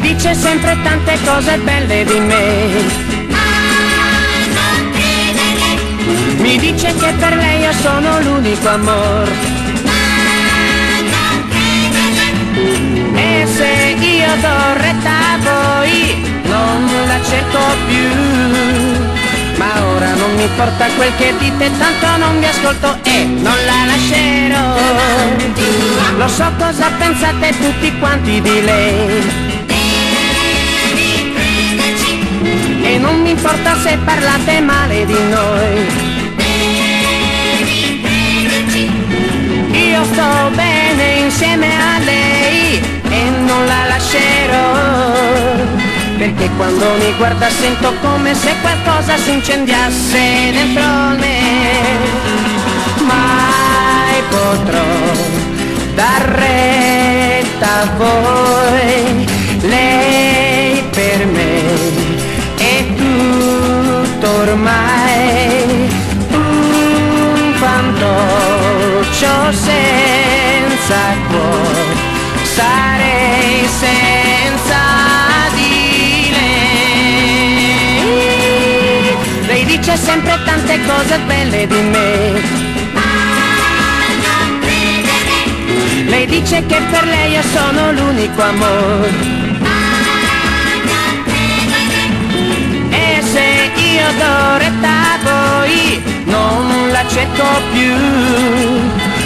dice sempre tante cose belle di me. Mi dice che per lei io sono l'unico amor. E se io do retta a voi non la cerco più. Ma ora non mi importa quel che dite, tanto non vi ascolto e non la lascerò. Lo so cosa pensate tutti quanti di lei. E non mi importa se parlate male di noi. Io sto bene insieme a lei e non la lascerò, perché quando mi guarda sento come se qualcosa si incendiasse dentro me. Mai potrò dar retta a voi, lei per me è tutto ormai, un fantoccio senza cuore, sarei senza di lei. Lei dice sempre tante cose belle di me. Lei dice che per lei io sono l'unico amore. E se io do retta a voi non la cerco più.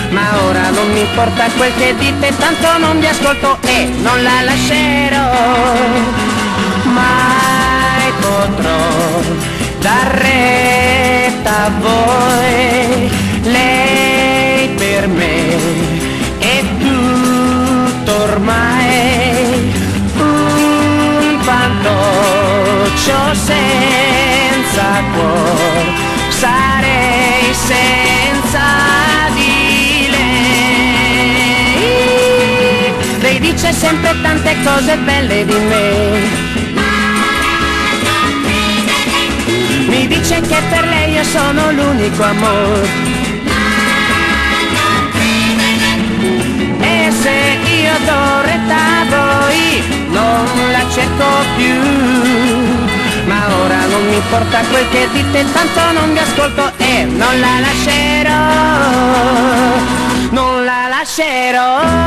Ma ora non mi importa quel che dite, tanto non vi ascolto e non la lascerò. Mai potrò dar retta a voi, lei per me è tutto ormai, un fantoccio senza cuore, sarei senza di lei. Lei dice sempre tante cose belle di me. Mi dice che per lei io sono l'unico amore. E se io do retta a voi non la cerco più. Ma ora non mi importa quel che dite, tanto non vi ascolto e non la lascerò. Non la lascerò.